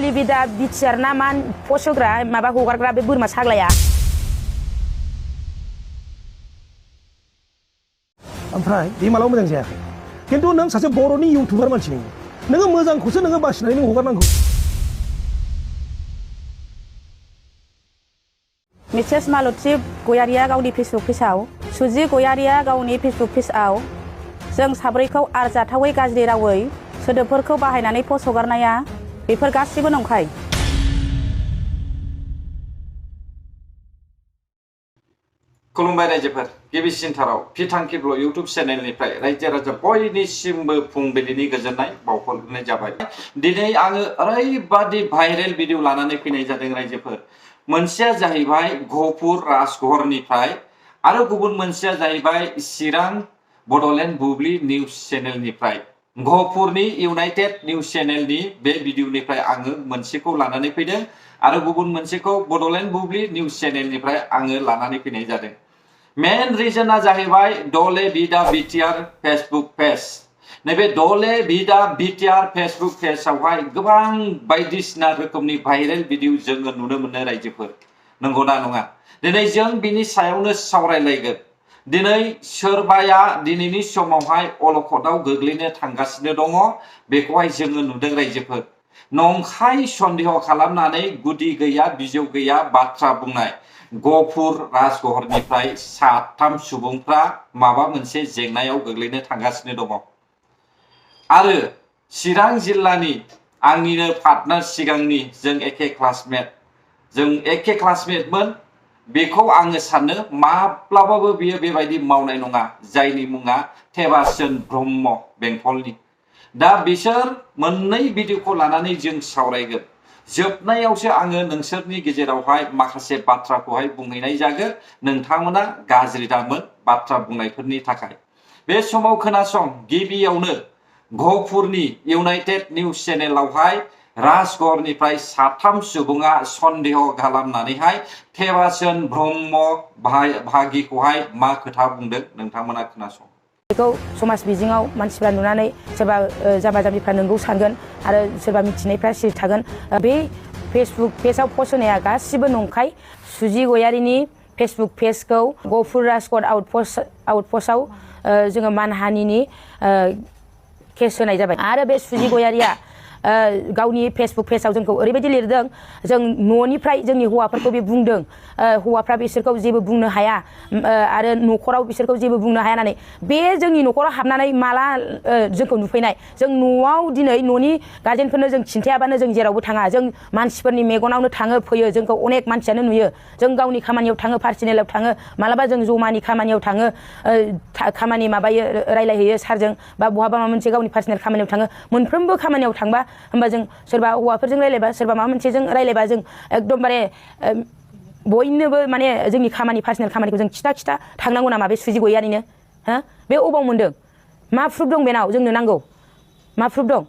दलि बिदा बिटिआर ना मा पस्ट होग्रा माबा हगारग्रा बे बोरमा साग्लाया ओमफ्राय बे मालाबा मोजां जायाखै खिन्थु नों सासे बर'नि इउटुबार मानसि नोङो मोजांखौसो नोङो बासिनानै नों हगारनांगौ मिसेस मालती गयारिया गावनि फेसबुक पेजआव सुजि गयारिया गावनि फेसबुक पेजआव जों साब्रैखौ आरजाथावै गाज्रि रावै सोदोबफोरखौ बाहायनानै पस्ट हगारनाया बेफोर गासिबो नंखाय खुलुमबाय रायजोफोर गिबिसिनथाराव फिथांखिब्ल इउटुब चेनेलनिफ्राय रायजो राजा बयनिसिमबो फुंबिलिनि गोजोननाय बावहरग्रोनाय जाबाय दिनै आङो ओरैबादि भाइरेल भिडिअ लानानै फैनाय जादों रायजोफोर मोनसेया जाहैबाय गहपुर राजघरनिफ्राय आरो गुबुन मोनसेया जाहैबाय चिरां बडलेण्ड बुब्लि निउज चेनेलनिफ्राय गहपुरनि इउनाइटेड निउज चेनेलनि बे भिडिअनिफ्राय आङो मोनसेखौ लानानै फैदों आरो गुबुन मोनसेखौ बडलेण्ड बुब्लि निउज चेनेलनिफ्राय आङो लानानै फैनाय जादों मेन रिजना जाहैबाय दले बिदा बिटिआर फेसबुक पेज नैबे दले बिदा बिटिआर फेसबुक पेजआवहाय गोबां बायदिसिना रोखोमनि भाइरेल भिडिअ जोङो नुनो मोनो रायजोफोर नंगौना नङा दिनै जों बिनि सायावनो सावरायलायगोन दिनै सोरबाया दिनैनि समावहाय अलखदाव गोग्लैनो थांगासिनो दङ बेखौहाय जोङो नुदों रायजोफोर नंखाय सन्देह खालामनानै गुदि गैया बिजौ गैया बाथ्रा बुंनाय गहपुर राजघरनिफ्राय साथाम सुबुंफ्रा माबा मोनसे जेंनायाव गोग्लैनो थांगासिनो दङ आरो चिरां जिल्लानि आंनिनो पार्टनार सिगांनि जों एखे क्लासमेटमोन बेखौ आङो सानो माब्लाबाबो बियो बेबायदि मावनाय नङा जायनि मुङा थेबासन ब्रह्म बेंटलनि दा बिसोर मोननै भिडिअखौ लानानै जों सावरायगोन जोबनायावसो आङो नोंसोरनि गेजेरावहाय माखासे बाथ्राखौहाय बुंहैनाय जागोन नोंथांमोना गाज्रि दामोन बाथ्रा बुंनायफोरनि थाखाय बे समाव खोनासं गिबियावनो गहपुरनि इउनाइटेड निउज चेनेलावहाय राजघरनिफ्राय साथाम सुबुङा सन्देह खालामनानैहाय थेबासन ब्रह्म भागिखौहाय मा खोथा बुंदों नोंथांमोना खोनासं बेखौ समाज बिजोङाव मानसिफ्रा नुनानै सोरबा जाम्बा जाम्बिफ्रा नोंगौ सानगोन आरो सोरबा मिथिनायफ्रा सिरि थागोन बे फेसबुक पेजआव पस्ट होनाया गासिबो नंखाय सुजि गयारिनि फेसबुक पेजखौ गहपुर राजघर आउटपस्टआव जोङो मानहानिनि केस होनाय जाबाय आरो बे सुजि गयारिया गावनि फेसबुक पेजआव जोंखौ ओरैबायदि लिरदों जों न'निफ्राय जोंनि हौवाफोरखौ बे बुंदों हौवाफ्रा बिसोरखौ जेबो बुंनो हाया आरो न'खराव बिसोरखौ जेबो बुंनो हाया होननानै बे जोंनि न'खराव हाबनानै माला जोंखौ नुफैनाय जों न'आव दिनै न'नि गार्जेनफोरनो जों खिन्थायाबानो जों जेरावबो थाङा जों मानसिफोरनि मेगनावनो थाङो फैयो जोंखौ अनेक मानसियानो नुयो जों गावनि खामानियाव थाङो पार्सनेलाव थाङो मालाबा जों जमानि खामानियाव थाङो खामानि माबायो रायलायहैयो सारजों बा बहाबा माबा मोनसे गावनि पार्सनेल खामानियाव थाङो मोनफ्रोमबो खामानियाव थांबा होमबा जों सोरबा हौवाफोरजों रायलायबा सोरबा माबा मोनसेजों रायलायबा जों एकदमबारे बयनोबो माने जोंनि खामानि पार्सनेल खामानिखौ जों खिथा थांनांगौ नामा बे सुजि गयारिनो हो बे अबाव मोनदों मा प्रुफ दं बेनाव जोंनो नांगौ मा प्रुफ दं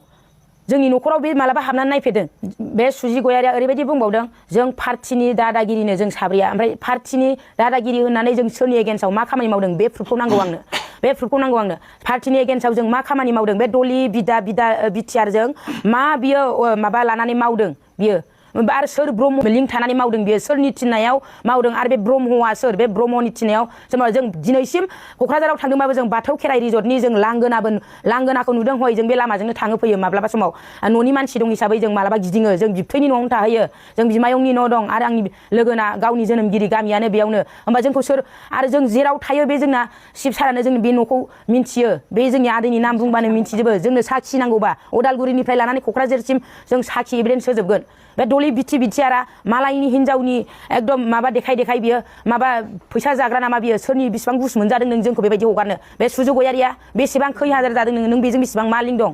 जोंनि न'खराव बे मालाबा हाबनानै नायफेरदों बे सुजि गयारिया ओरैबायदि बुंबावदों जों पार्टिनि दादागिरिनो जों साब्रैया ओमफ्राय पार्टिनि दादागिरि होननानै जों सोरनि एगेन्स्टआव मा खामानि मावदों बे प्रुफखौ नांगौ आंनो बे प्रुफखौ नांगौ आंनो पार्टिनि एगेन्स्टआव जों मा खामानि मावदों बे दलि बिटिआरजों मा बियो माबा लानानै मावदों बियो आरो सोर ब्रह्म लिंक थानानै मावदों बियो सोरनि थिननायाव मावदों आरो बे ब्रह्मआ सोर बे ब्रह्मनि थिननायाव जेनेबा जों दिनैसिम क'क्राझाराव थांदोंबाबो जों बाथौ खेराइ रिजर्टनि जों लांगोनाखौ नुदों हय जों बे लामाजोंनो थाङो फैयो माब्लाबा समाव न'नि मानसि दं हिसाबै जों मालाबा गिदिङो जों बिबथैनि न'आवनो थाहैयो जों बिमायंनि न' दं आरो आंनि लोगोना गावनि जोनोमगिरि गामियानो बेयावनो होमबा जोंखौ सोर आरो जों जेराव थायो बे जोंना शिबसारानो जों बे न'खौ मिन्थियो बे जोंनि आदैनि नाम बुंबानो मिन्थिजोबो जोंनो साखि नांगौबा अदालगुरिनिफ्राय लानानै क'क्राझारसिम जों साखि एभिडेन्स होजोबगोन बे दलि बिटिआरा मालायनि हिनजावनि एकदम माबा देखाय बियो माबा फैसा जाग्रा नामा बियो सोरनि बेसेबां गुस मोनजादों नों जोंखौ बेबायदि हगारनो बे सुजि गयारिया बेसेबां खै हाजार जादों नों बेजों बेसेबां मा लिंक दं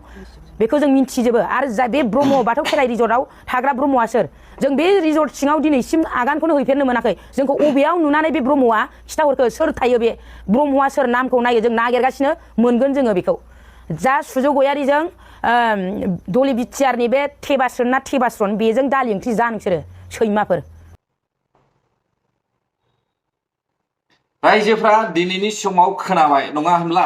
बेखौ जों मिन्थिजोबो आरो बे ब्रह्म बाथौ खेराइ रिजर्टआव थाग्रा ब्रह्मआ सोर जों बे रिजर्ट सिङाव दिनैसिम आगानखौनो हैफेरनो मोनाखै जोंखौ अबेयाव नुनानै बे ब्रह्मआ खिथाहरखो सोर थायो बे ब्रह्मआ सोर नामखौ नायो जों नागिरगासिनो मोनगोन जोङो बेखौ जा सुजि गयारिजों दलि बिटिआरनि बे थेबासन बेजों दालि ओंख्रि जा नोंसोरो सैमाफोर रायजोफ्रा दिनैनि समाव खोनाबाय नङा होनब्ला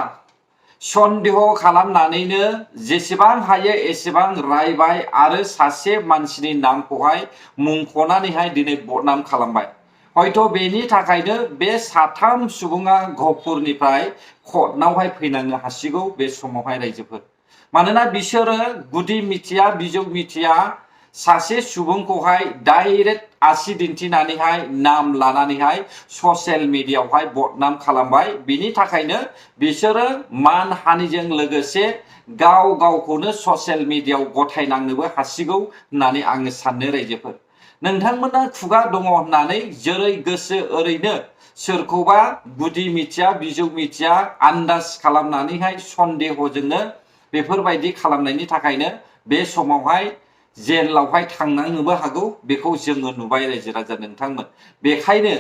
सन्देह खालामनानैनो जेसेबां हायो एसेबां रायबाय आरो सासे मानसिनि नामखौहाय मुंख'नानैहाय दिनै बदनाम खालामबाय। हयथ' बेनि थाखायनो बे साथाम सुबुङा गहपुरनिफ्राय कर्टआवहाय फैनांनो हासिगौ बे समावहाय रायजोफोर। मानोना बिसोरो गुदि मिथिया बिजौ मिथिया सासे सुबुंखौहाय डाइरेक्ट आसि दिन्थिनानैहाय नाम लानानैहाय ससियेल मिडियायावहाय बदनाम खालामबाय। बिनि थाखायनो बिसोरो मानहानिजों लोगोसे गाव गावखौनो ससियेल मिडियायाव गथायनांनोबो हासिगौ होननानै आङो सानो रायजोफोर। नोंथांमोना खुगा दङ होननानै जेरै गोसो ओरैनो सोरखौबा गुदि मिथिया बिजौ मिथिया आन्दाज खालामनानैहाय सन्देहजोंनो बेफोरबायदि खालामनायनि थाखायनो बे समावहाय जेलावहाय थांनांनोबो हागौ बेखौ जोङो नुबाय रायजो राजा नोंथांमोन। बेखायनो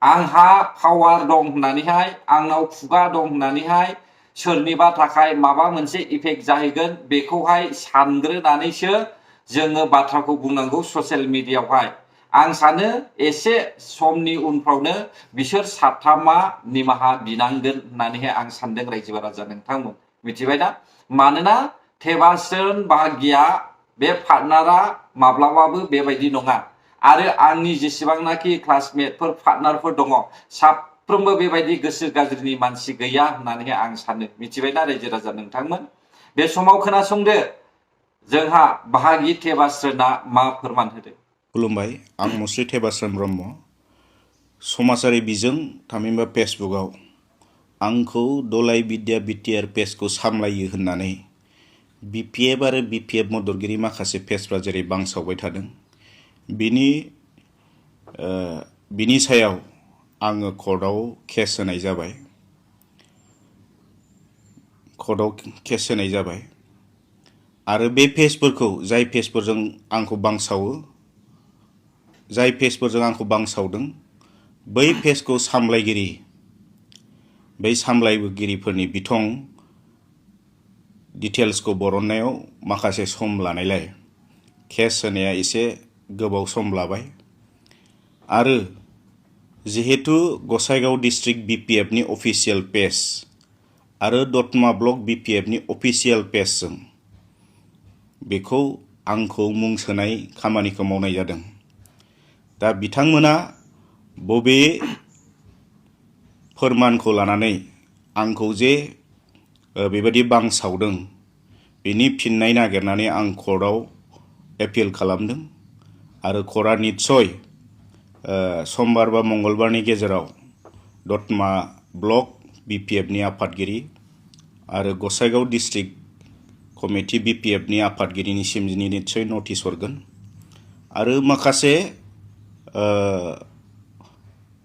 आंहा पावार दं होननानैहाय आंनाव खुगा दं होननानैहाय सोरनिबा थाखाय माबा मोनसे इफेक्ट जाहैगोन बेखौहाय सानग्रोनानैसो जोङो बाथ्राखौ बुंनांगौ ससियेल मिडियायावहाय। आं सानो एसे समनि उनफ्रावनो बिसोर साथामा निमाहा बिनांगोन होननानैहाय आं सानदों रायजो राजा नोंथांमोन। मिथिबायना? मानोना टेबास्रोन बाहागिया बे पार्टनारा माब्लाबाबो बेबायदि नङा आरो आंनि जेसेबांनाखि क्लासमेटफोर पार्टनारफोर दङ साफ्रोमबो बेबायदि गोसो गाज्रिनि मानसि गैया होननानैहाय आं सानो। मिथिबायना रायजो राजा नोंथांमोन? बे समाव खोनासंदो जोंहा बाहागि टेबास्रोना मा फोरमान होदों। खुलुमबाय, आं मुस्रि टेबास्रोन ब्रह्म। समाजारि बिजों थामहिनबा फेसबुकआव आंखौ दलाइ बिद्या बिटिआर पेजखौ सामलायो होननानै बिपिएफ आरो बिपिएफ मददगिरि माखासे पेजफ्रा जेरै बांसावबाय थादों, बिनि सायाव आङो कर्टआव केस होनाय जाबाय। आरो बे पेजफोरखौ जाय पेजफोरजों आंखौ बांसावदों बै पेजखौ सामलायगिरिफोरनि बिथं डिटेल्सखौ बरननायाव माखासे सम लानायलाय केस होनाया एसे गोबाव सम लाबाय। आरो जिहेतु गसाइगाव डिस्ट्रिक्ट बिपिएफनि अफिसियेल पेज आरो दतमा ब्लक बिपिएफनि अफिसियेल पेजजों बेखौ आंखौ मुं सोनाय खामानिखौ मावनाय जादों। दा बिथांमोना बबे फोरमानखौ लानानै आंखौ जे बेबायदि बांसावदों बेनि फिननाय नागिरनानै आं कर्टआव एपिल खालामदों आरो कर्टआ निस्सय समबार बा मंगलबारनि गेजेराव दतमा ब्लक बिपिएफनि आफादगिरि आरो गसाइगाव डिस्ट्रिक्ट कमिटि बिपिएफनि आफादगिरिनिसिम निस्सय नटिस हरगोन। आरो माखासे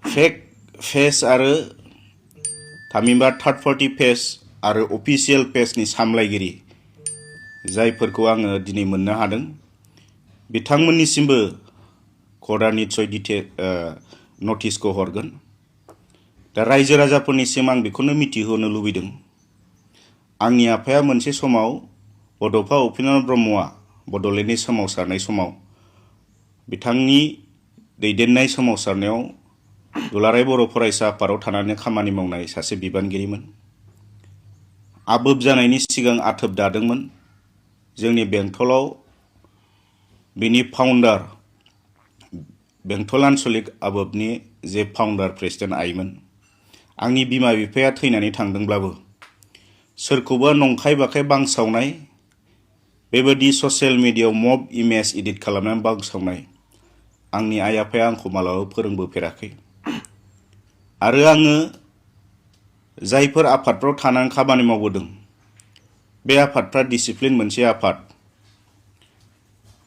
फेक पेज आरो थामहिनबा थार्ड पार्टि पेज आरो अफिसियेल पेजनि सामलायगिरि जायफोरखौ आङो दिनै मोननो हादों बिथांमोननिसिमबो कर्टआ निस्सय नटिसखौ हरगोन। दा रायजो राजाफोरनिसिम आं बेखौनो मिथिहोनो लुबैदों, आंनि आफाया मोनसे समाव बड'फा उपेन्द्रनाथ ब्रह्मआ बड'लेण्डनि सोमावसारनाय समाव बिथांनि दैदेननाय सोमावसारनायाव दुलाराय बर' फरायसा आफादाव थानानै खामानि मावनाय सासे बिबानगिरिमोन। आबोब जानायनि सिगां आथोब दादोंमोन। जोंनि बेंटलाव बिनि फाउन्डार बेंटल आन्सलिक आबोबनि जे फाउन्डार प्रेसिडेन्ट आइमोन। आंनि बिमा बिफाया थैनानै थांदोंब्लाबो सोरखौबा नंखाय बाखाय बांसावनाय बेबायदि ससियेल मिडियायाव मब इमेज एडिट खालामनानै बांसावनाय आंनि आइ आफाया आंखौ मालाबाबो फोरोंबोफेराखै। आरो आङो जायफोर आफादफ्राव थानानै खामानि मावबोदों बे आफादफ्रा डिसिप्लिन मोनसे आफाद।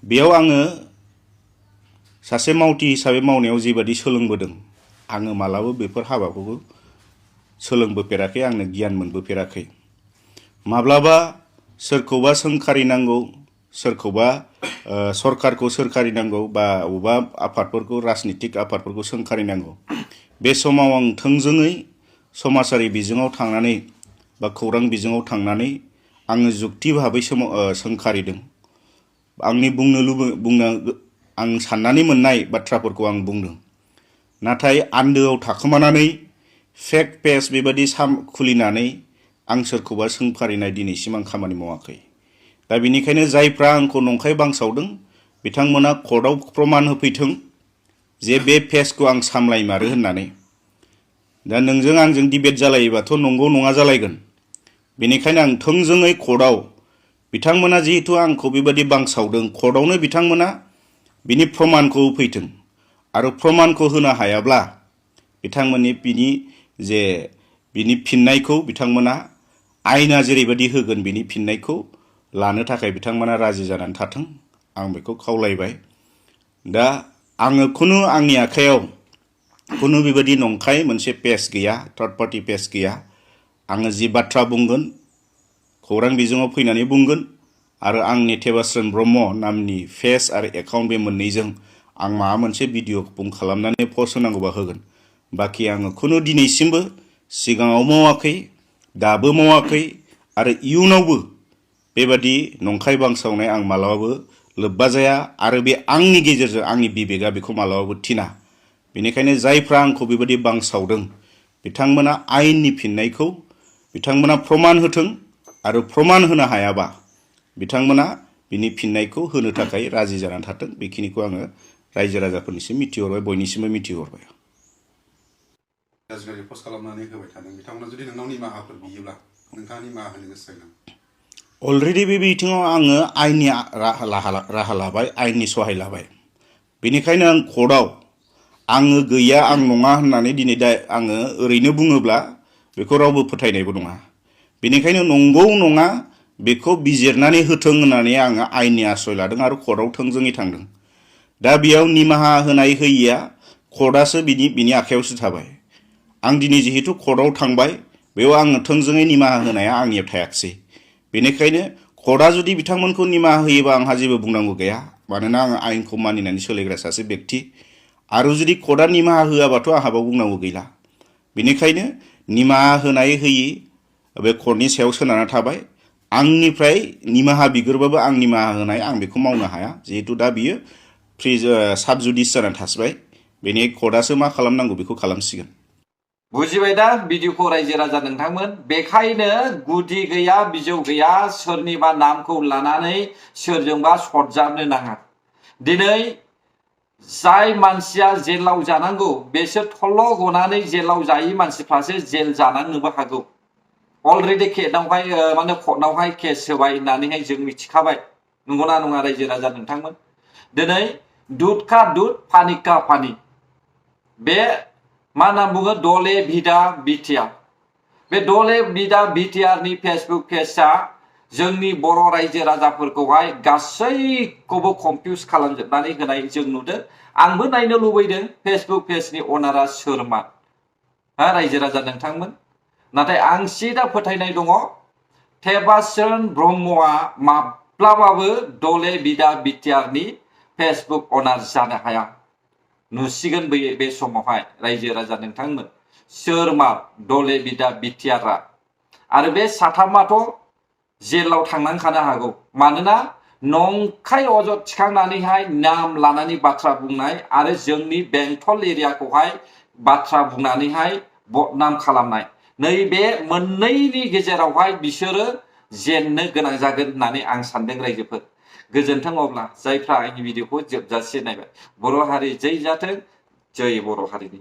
बेयाव आङो सासे मावथि हिसाबै मावनायाव जेबादि सोलोंबोदों आङो मालाबा बेफोर हाबाखौबो सोलोंबोफेराखै, आंनो गियान मोनबोफेराखै। माब्लाबा सोरखौबा सोंखारिनांगौ, सोरखौबा सरकारखौ सोंखारिनांगौ बा बबेबा आफादफोरखौ राजनितिक आफादफोरखौ सोंखारिनांगौ, बे समाव आं थोंजोङै समाजारि बिजोङाव थांनानै बा खौरां बिजोङाव थांनानै आङो जुक्ति भाबै सोंखारिदों। आंनि आं साननानै मोननाय बाथ्राफोरखौ आं बुंदों। नाथाय आन्दोआव थाखोमानानै फेक पेज बेबायदि खुलिनानै आं सोरखौबा सोंफारिनाय दिनैसिम आं खामानि मावाखै। दा बेनिखायनो जायफ्रा आंखौ नंखाय बांसावदों बिथांमोना कर्टआव प्रमान होफैथों जे बे पेजखौ आं सामलायमारो होननानै। दा नोंजों आंजों डिबेट जालायोबाथ' नंगौ नङा जालायगोन। बेनिखायनो आं थोंजोङै कर्टआव बिथांमोना जिहेतु आंखौ बेबायदि बांसावदों कर्टआवनो बिथांमोना बिनि प्रमानखौ होफैथों आरो प्रमानखौ होनो हायाब्ला बिथांमोननि बिनि फिननायखौ बिथांमोना आयेना जेरैबायदि होगोन बिनि फिननायखौ लानो थाखाय बिथांमोना राजि जानानै थाथों आं बेखौ खावलायबाय। दा आङो खुनु आंनि आखायाव खुनु बेबायदि नंखाय मोनसे पेज गैया, थार्ड पार्टी पेज गैया। आङो जि बाथ्रा बुंगोन खौरां बिजोङाव फैनानै बुंगोन आरो आंनि टेबास्रोन ब्रह्म नामनि फेस आरो एकाउन्ट बे मोननैजों आं माबा मोनसे भिडिअ खालामनानै पस्ट होनांगौबा होगोन। बाखि आङो खुनु दिनैसिमबो सिगाङाव मावाखै, दाबो मावाखै आरो इयुनावबो बेबादि नंखाय बांसावनाय आं मालाबाबो लोब्बा जाया आरो बे आंनि गेजेरजों आंनि बिबेगा बेखौ मालाबाबो थिना। बेनिखायनो जायफ्रा आंखौ बेबायदि बांसावदों बिथांमोना आयेननि फिननायखौ बिथांमोना प्रमान होथों आरो प्रमान होनो हायाबा बिथांमोना बिनि फिननायखौ होनो थाखाय राजि जानानै थाथों। बेखिनिखौ आङो रायजो राजाफोरनिसिम मिथिहरबाय, बयनिसिमबो मिथिहरबाय। गाज्रि पस्ट खालामनानै होबाय थादों बिथांमोना जुदि नोंनाव निमाहाफोर बियोब्ला नोंथाङा निमाहा होनो गोसो जागोन? अलरेडि बे बिथिङाव आङो आयेननि राहा लाबाय, आयेननि सहाय लाबाय। बेनिखायनो आं कर्टआव आङो गैया आं नङा होननानै दिनै दा आङो ओरैनो बुङोब्ला बेखौ रावबो फोथायनायबो नङा। बेनिखायनो नंगौ नङा बेखौ बिजिरनानै होथों होननानै आङो आयेननि आश्रय लादों आरो कर्टआव थोंजोङै थांदों। दा बेयाव निमाहा होनाय होयिया कर्टआसो बिनि आखायावसो थाबाय। आं दिनै जिहेतु कर्टआव थांबाय बेयाव आङो थोंजोङै निमाहा होनाया आंनियाव थायाखिसै। बेनिखायनो कर्टआ जुदि बिथांमोनखौ निमाहा होयोबा आंहा जेबो बुंनांगौ गैया, मानोना आङो आयेनखौ मानिनानै सोलिग्रा सासे व्यक्ति। आरो जुदि कर्टआ निमाहा होआबाथ' आंहाबो बुंनांगौ गैला। बेनिखायनो निमाहा होनाय होयि बे कर्टनि सायाव सोनारना थाबाय। आंनिफ्राय निमाहा बिगोरबाबो आं निमाहा होनाय आं बेखौ मावनो हाया, जिहेतु दा बियो साब जुडिस जानानै थासिबाय। बेनि कर्टआसो मा खालामनांगौ बेखौ खालामसिगोन। बुजिबाय दा भिडिअखौ रायजो राजा नोंथांमोन? बेखायनो गुदि गैया बिजौ गैया सोरनिबा नामखौ लानानै सोरजोंबा सरजाबनो नाङा। दिनै जाय मानसिया जेलाव जानांगौ बेसोर थल्ल' गनानै जेलाव जायै मानसिफ्रासो जेल जानांनोबो हागौ। अलरेडि कर्टनावहाय केस होबाय होननानैहाय जों मिथिखाबाय। नंगौना नङा रायजो राजा नोंथांमोन? दिनै दुध का दुध पानी का पानी, बे मा नाम बुङो दले भिदा बिटिआर। बे दले भिदा बिटिआरनि फेसबुक पेजआ जोंनि बर' रायजो राजाफोरखौहाय गासैखौबो कनफिउज खालामजोबनानै होनाय जों नुदों। आंबो नायनो लुबैदों फेसबुक पेजनि अनारा सोरमोन रायजो राजा नोंथांमोन। नाथाय आं सिदा फोथायनाय दङ टेबास्रोन ब्रह्मआ माब्लाबाबो दले भिदा बिटिआरनि फेसबुक अनार जानो हाया। नुसिगोन बे समावहाय रायजो राजा नोंथांमोन सोर मा दले भिदा बिटिआरआ। आरो बे साथामाथ' जेलाव थांनांखानो हागौ, मानोना नंखाय अजद थिखांनानैहाय नाम लानानै बाथ्रा बुंनाय आरो जोंनि बेंटल एरियाखौहाय बाथ्रा बुंनानैहाय बदनाम खालामनाय, नैबे मोननैनि गेजेरावहाय बिसोरो जेननो गोनां जागोन होननानै आं सानदों रायजोफोर। गोजोन्थों। अब्ला जायफ्रा आंनि भिडिअखौ जोबजासे नायबाय, बर' हारि जै जाथों, जै बर' हारिनि।